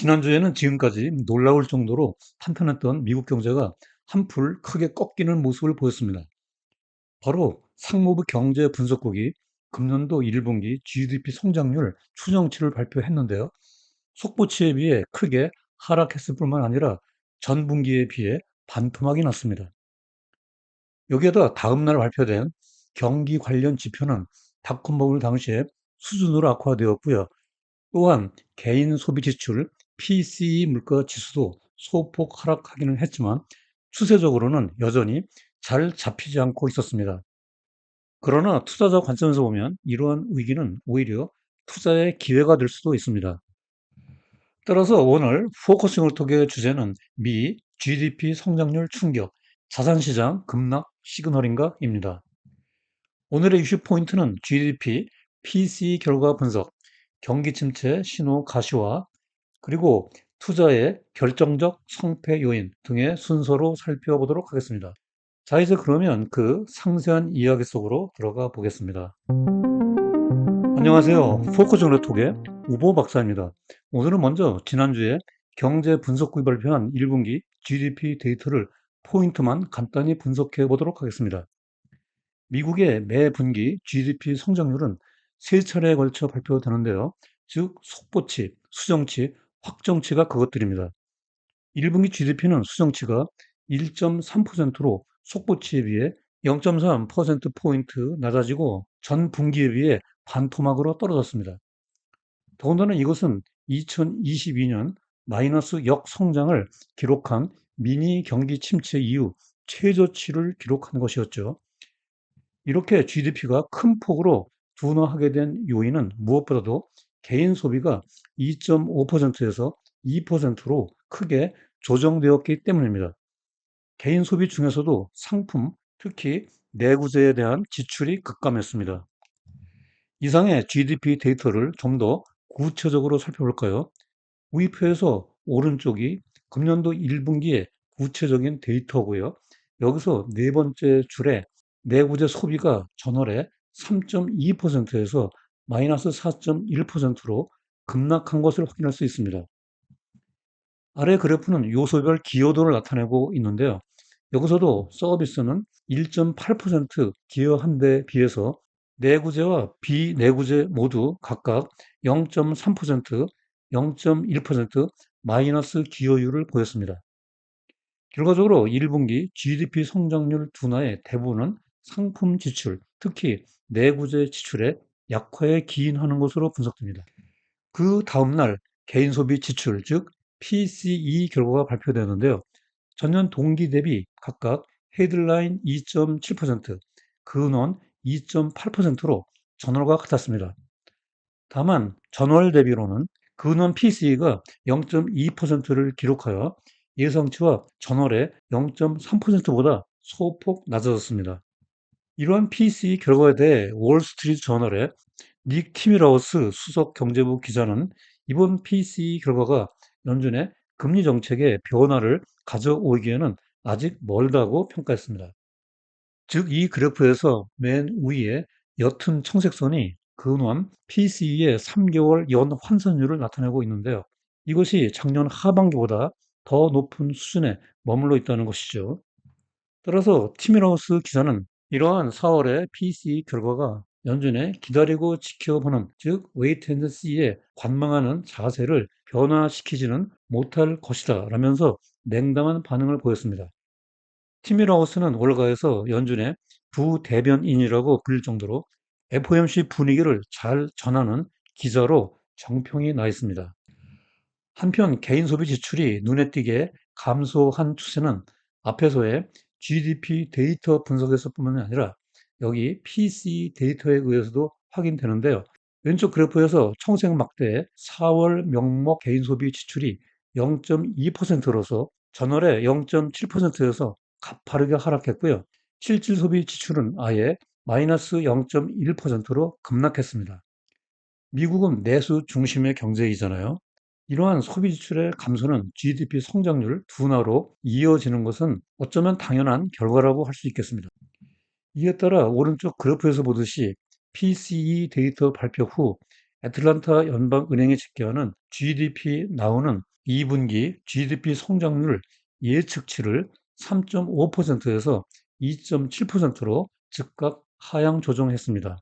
지난주에는 지금까지 놀라울 정도로 탄탄했던 미국 경제가 한풀 크게 꺾이는 모습을 보였습니다. 바로 상무부 경제 분석국이 금년도 1분기 GDP 성장률 추정치를 발표했는데요. 속보치에 비해 크게 하락했을 뿐만 아니라 전 분기에 비해 반토막이 났습니다. 여기에다 다음 날 발표된 경기 관련 지표는 닷컴버블 당시에 수준으로 악화되었고요. 또한 개인 소비 지출 PCE 물가 지수도 소폭 하락하기는 했지만 추세적으로는 여전히 잘 잡히지 않고 있었습니다. 그러나 투자자 관점에서 보면 이러한 위기는 오히려 투자의 기회가 될 수도 있습니다. 따라서 오늘 포커싱을 통해 주제는 미 GDP 성장률 충격, 자산시장 급락 시그널인가입니다. 오늘의 이슈 포인트는 GDP, PCE 결과 분석, 경기 침체 신호 가시화, 그리고 투자의 결정적 성패 요인 등의 순서로 살펴보도록 하겠습니다. 자, 이제 그러면 그 상세한 이야기 속으로 들어가 보겠습니다. 안녕하세요. 포커존레톡의 우보 박사입니다. 오늘은 먼저 지난주에 경제 분석국이 발표한 1분기 GDP 데이터를 포인트만 간단히 분석해 보도록 하겠습니다. 미국의 매 분기 GDP 성장률은 세 차례에 걸쳐 발표되는데요. 즉, 속보치, 수정치, 확정치가 그것들입니다. 1분기 GDP는 수정치가 1.3%로 속보치에 비해 0.3%포인트 낮아지고 전 분기에 비해 반토막으로 떨어졌습니다. 더군다나 이것은 2022년 마이너스 역성장을 기록한 미니 경기 침체 이후 최저치를 기록한 것이었죠. 이렇게 GDP가 큰 폭으로 둔화하게 된 요인은 무엇보다도 개인 소비가 2.5%에서 2%로 크게 조정되었기 때문입니다. 개인 소비 중에서도 상품, 특히 내구재에 대한 지출이 급감했습니다. 이상의 GDP 데이터를 좀 더 구체적으로 살펴볼까요? 우이표에서 오른쪽이 금년도 1분기의 구체적인 데이터고요. 여기서 네 번째 줄에 내구재 소비가 전월에 3.2%에서 마이너스 4.1%로 급락한 것을 확인할 수 있습니다. 아래 그래프는 요소별 기여도를 나타내고 있는데요. 여기서도 서비스는 1.8% 기여한 데 비해서 내구재와 비내구재 모두 각각 0.3%, 0.1% 마이너스 기여율을 보였습니다. 결과적으로 1분기 GDP 성장률 둔화의 대부분은 상품 지출, 특히 내구재 지출의 약화에 기인하는 것으로 분석됩니다. 그 다음날 개인 소비 지출, 즉 PCE 결과가 발표되는데요. 전년 동기 대비 각각 헤드라인 2.7%, 근원 2.8%로 전월과 같았습니다. 다만 전월 대비로는 근원 PCE가 0.2%를 기록하여 예상치와 전월의 0.3%보다 소폭 낮아졌습니다. 이러한 PCE 결과에 대해 월스트리트 저널의 닉 티미라우스 수석 경제부 기자는 이번 PCE 결과가 연준의 금리 정책의 변화를 가져오기에는 아직 멀다고 평가했습니다. 즉, 이 그래프에서 맨 위에 옅은 청색선이 근원 PCE의 3개월 연 환산율을 나타내고 있는데요. 이것이 작년 하반기보다 더 높은 수준에 머물러 있다는 것이죠. 따라서 티미라우스 기자는 이러한 4월의 PCE 결과가 연준의 기다리고 지켜보는, 즉 웨이트 앤드 씨에 관망하는 자세를 변화시키지는 못할 것이다 라면서 냉담한 반응을 보였습니다. 티미라우스는 월가에서 연준의 부대변인이라고 불릴 정도로 FOMC 분위기를 잘 전하는 기자로 정평이 나 있습니다. 한편 개인 소비 지출이 눈에 띄게 감소한 추세는 앞에서의 GDP 데이터 분석에서뿐만 아니라 여기 PC 데이터에 의해서도 확인되는데요. 왼쪽 그래프에서 청색 막대의 4월 명목 개인 소비 지출이 0.2%로서 전월의 0.7%에서 가파르게 하락했고요. 실질 소비 지출은 아예 마이너스 0.1%로 급락했습니다. 미국은 내수 중심의 경제이잖아요. 이러한 소비 지출의 감소는 GDP 성장률 둔화로 이어지는 것은 어쩌면 당연한 결과라고 할 수 있겠습니다. 이에 따라 오른쪽 그래프에서 보듯이 PCE 데이터 발표 후 애틀란타 연방은행이 집계하는 GDP 나오는 2분기 GDP 성장률 예측치를 3.5%에서 2.7%로 즉각 하향 조정했습니다.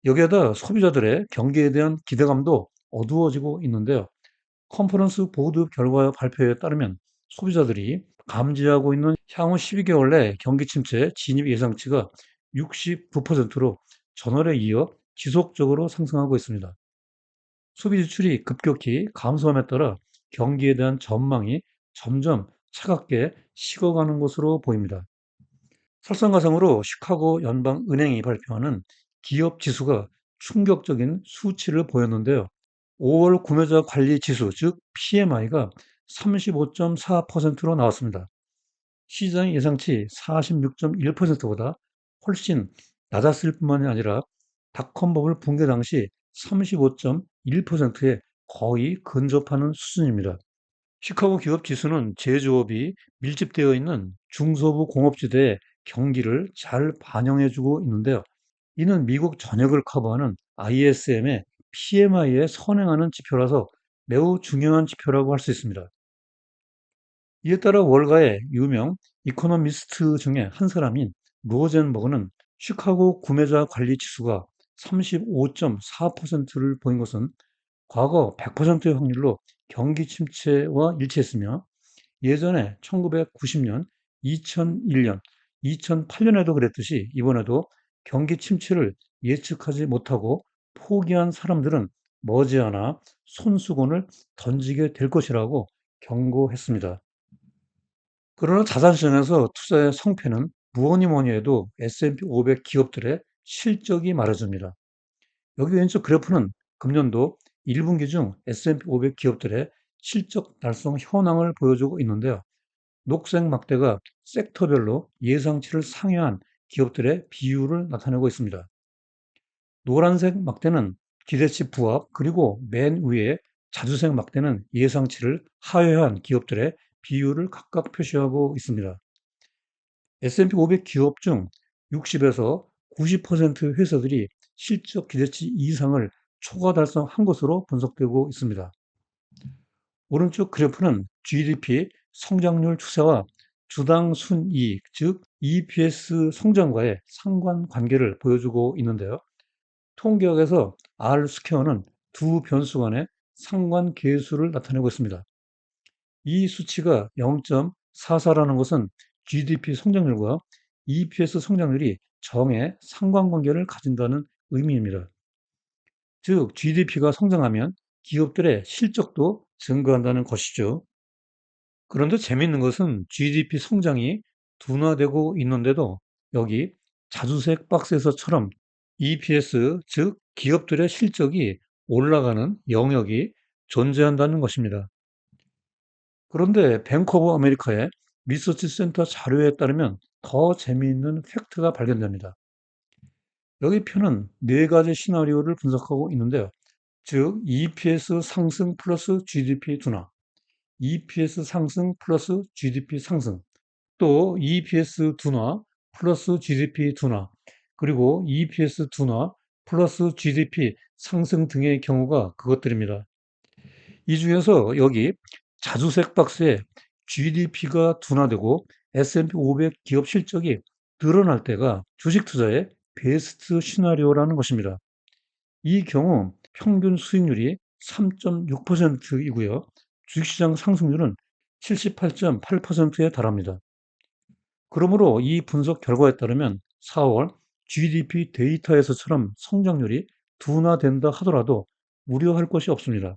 여기에다 소비자들의 경기에 대한 기대감도 어두워지고 있는데요. 컨퍼런스 보드 결과 발표에 따르면 소비자들이 감지하고 있는 향후 12개월 내 경기 침체 진입 예상치가 69%로 전월에 이어 지속적으로 상승하고 있습니다. 소비 지출이 급격히 감소함에 따라 경기에 대한 전망이 점점 차갑게 식어가는 것으로 보입니다. 설상가상으로 시카고 연방은행이 발표하는 기업 지수가 충격적인 수치를 보였는데요. 5월 구매자 관리 지수, 즉 PMI가 35.4%로 나왔습니다. 시장 예상치 46.1%보다 훨씬 낮았을 뿐만이 아니라 닷컴버블 붕괴 당시 35.1%에 거의 근접하는 수준입니다. 시카고 기업 지수는 제조업이 밀집되어 있는 중소부 공업지대의 경기를 잘 반영해주고 있는데요. 이는 미국 전역을 커버하는 ISM의 PMI에 선행하는 지표라서 매우 중요한 지표라고 할 수 있습니다. 이에 따라 월가의 유명 이코노미스트 중에 한 사람인 로젠버그는 시카고 구매자 관리 지수가 35.4%를 보인 것은 과거 100%의 확률로 경기 침체와 일치했으며 예전에 1990년, 2001년, 2008년에도 그랬듯이 이번에도 경기 침체를 예측하지 못하고 포기한 사람들은 머지않아 손수건을 던지게 될 것이라고 경고했습니다. 그러나 자산시장에서 투자의 성패는 무엇니 뭐니 해도 S&P 500 기업들의 실적이 말해줍니다. 여기 왼쪽 그래프는 금년도 1분기 중 S&P 500 기업들의 실적 달성 현황을 보여주고 있는데요. 녹색 막대가 섹터별로 예상치를 상회한 기업들의 비율을 나타내고 있습니다. 노란색 막대는 기대치 부합, 그리고 맨 위에 자주색 막대는 예상치를 하회한 기업들의 비율을 각각 표시하고 있습니다. S&P 500 기업 중 60에서 90% 회사들이 실적 기대치 이상을 초과 달성한 것으로 분석되고 있습니다. 오른쪽 그래프는 GDP 성장률 추세와 주당 순이익, 즉 EPS 성장과의 상관관계를 보여주고 있는데요. 통계학에서 R 스퀘어는 두 변수 간의 상관계수를 나타내고 있습니다. 이 수치가 0.44라는 것은 GDP 성장률과 EPS 성장률이 정의 상관관계를 가진다는 의미입니다. 즉, GDP가 성장하면 기업들의 실적도 증가한다는 것이죠. 그런데 재미있는 것은 GDP 성장이 둔화되고 있는데도 여기 자주색 박스에서처럼 EPS, 즉 기업들의 실적이 올라가는 영역이 존재한다는 것입니다. 그런데 뱅크 오브 아메리카의 리서치 센터 자료에 따르면 더 재미있는 팩트가 발견됩니다. 여기 표는 네 가지 시나리오를 분석하고 있는데요. 즉, EPS 상승 플러스 GDP 둔화, EPS 상승 플러스 GDP 상승, 또 EPS 둔화 플러스 GDP 둔화, 그리고 EPS 둔화 플러스 GDP 상승 등의 경우가 그것들입니다. 이 중에서 여기 자주색 박스에 GDP가 둔화되고 S&P 500 기업 실적이 늘어날 때가 주식 투자의 베스트 시나리오라는 것입니다. 이 경우 평균 수익률이 3.6%이고요. 주식시장 상승률은 78.8%에 달합니다. 그러므로 이 분석 결과에 따르면 4월 GDP 데이터에서처럼 성장률이 둔화된다 하더라도 우려할 것이 없습니다.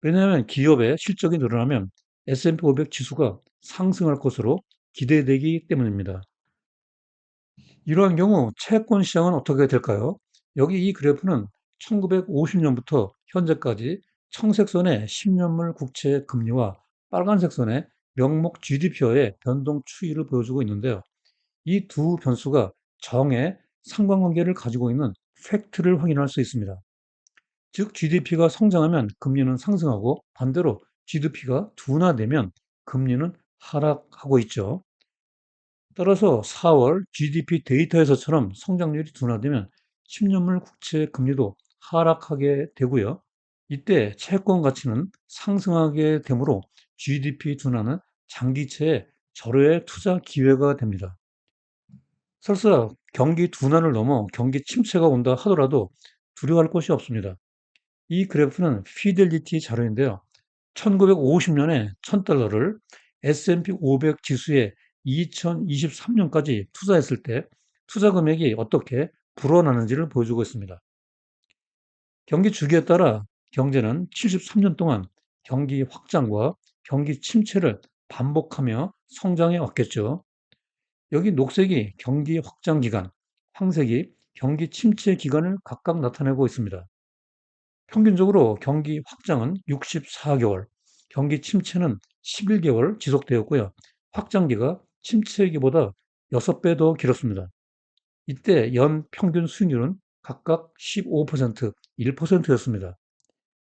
왜냐하면 기업의 실적이 늘어나면 S&P 500 지수가 상승할 것으로 기대되기 때문입니다. 이러한 경우 채권 시장은 어떻게 될까요? 여기 이 그래프는 1950년부터 현재까지 청색 선의 10년물 국채 금리와 빨간색 선의 명목 GDP와의 변동 추이를 보여주고 있는데요. 이 두 변수가 정의 상관관계를 가지고 있는 팩트를 확인할 수 있습니다. 즉 GDP가 성장하면 금리는 상승하고 반대로 GDP가 둔화되면 금리는 하락하고 있죠. 따라서 4월 GDP 데이터에서처럼 성장률이 둔화되면 10년물 국채 금리도 하락하게 되고요. 이때 채권 가치는 상승하게 되므로 GDP 둔화는 장기채의 절호의 투자 기회가 됩니다. 설사 경기 둔화를 넘어 경기 침체가 온다 하더라도 두려워할 것이 없습니다. 이 그래프는 피델리티 자료인데요. 1950년에 1000달러를 S&P 500 지수에 2023년까지 투자했을 때 투자 금액이 어떻게 불어나는지를 보여주고 있습니다. 경기 주기에 따라 경제는 73년 동안 경기 확장과 경기 침체를 반복하며 성장해 왔겠죠. 여기 녹색이 경기 확장 기간, 황색이 경기 침체 기간을 각각 나타내고 있습니다. 평균적으로 경기 확장은 64개월, 경기 침체는 11개월 지속되었고요. 확장기가 침체기보다 6배 더 길었습니다. 이때 연 평균 수익률은 각각 15%, 1%였습니다.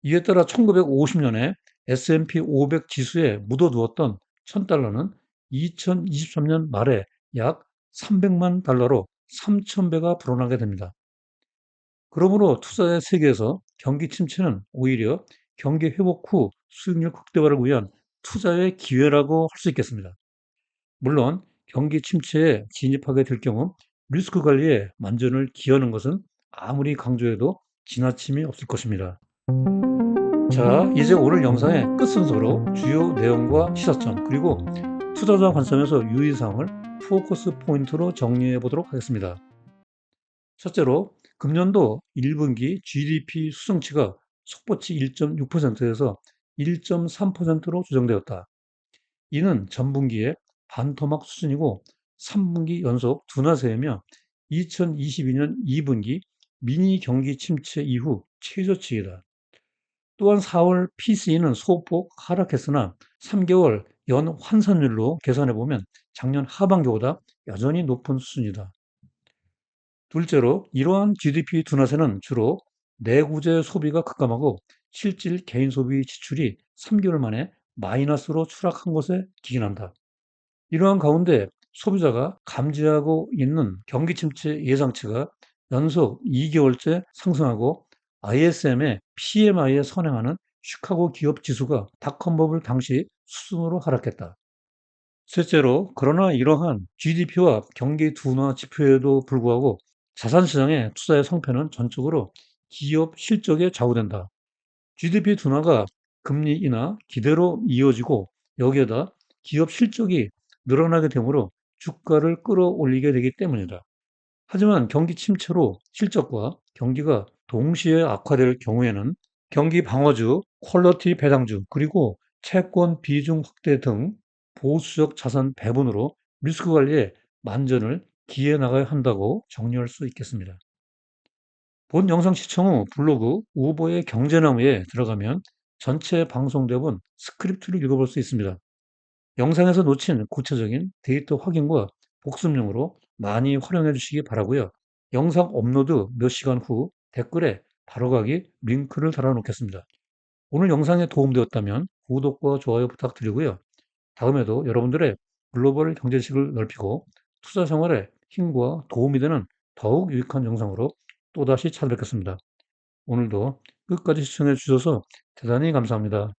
이에 따라 1950년에 S&P 500 지수에 묻어두었던 1000달러는 2023년 말에 약 300만 달러로 3000배가 불어나게 됩니다. 그러므로 투자의 세계에서 경기 침체는 오히려 경기 회복 후 수익률 극대화를 위한 투자의 기회라고 할 수 있겠습니다. 물론 경기 침체에 진입하게 될 경우 리스크 관리에 만전을 기하는 것은 아무리 강조해도 지나침이 없을 것입니다. 자, 이제 오늘 영상의 끝 순서로 주요 내용과 시사점, 그리고 투자자 관점에서 유의사항을 포커스 포인트로 정리해 보도록 하겠습니다. 첫째로, 금년도 1분기 GDP 수정치가 속보치 1.6%에서 1.3%로 조정되었다. 이는 전분기의 반토막 수준이고 3분기 연속 둔화세이며 2022년 2분기 미니 경기 침체 이후 최저치이다. 또한 4월 PCE는 소폭 하락했으나 3개월 연 환산율로 계산해 보면 작년 하반기보다 여전히 높은 수준이다. 둘째로, 이러한 GDP 둔화세는 주로 내구재 소비가 급감하고 실질 개인 소비 지출이 3개월 만에 마이너스로 추락한 것에 기인한다. 이러한 가운데 소비자가 감지하고 있는 경기 침체 예상치가 연속 2개월째 상승하고 ISM의 PMI에 선행하는 시카고 기업 지수가 닷컴 버블 당시 수준으로 하락했다. 셋째로, 그러나 이러한 GDP와 경기 둔화 지표에도 불구하고 자산시장의 투자의 성패는 전적으로 기업 실적에 좌우된다. GDP 둔화가 금리 인하 기대로 이어지고 여기에다 기업 실적이 늘어나게 되므로 주가를 끌어올리게 되기 때문이다. 하지만 경기 침체로 실적과 경기가 동시에 악화될 경우에는 경기 방어주, 퀄러티 배당주, 그리고 채권 비중 확대 등 보수적 자산 배분으로 리스크 관리에 만전을 기해 나가야 한다고 정리할 수 있겠습니다. 본 영상 시청 후 블로그 우보의 경제나무에 들어가면 전체 방송대본 스크립트를 읽어볼 수 있습니다. 영상에서 놓친 구체적인 데이터 확인과 복습용으로 많이 활용해 주시기 바라고요. 영상 업로드 몇 시간 후 댓글에 바로가기 링크를 달아놓겠습니다. 오늘 영상에 도움되었다면 구독과 좋아요 부탁드리고요. 다음에도 여러분들의 글로벌 경제식을 넓히고 투자 생활에 힘과 도움이 되는 더욱 유익한 영상으로 또다시 찾아뵙겠습니다. 오늘도 끝까지 시청해 주셔서 대단히 감사합니다.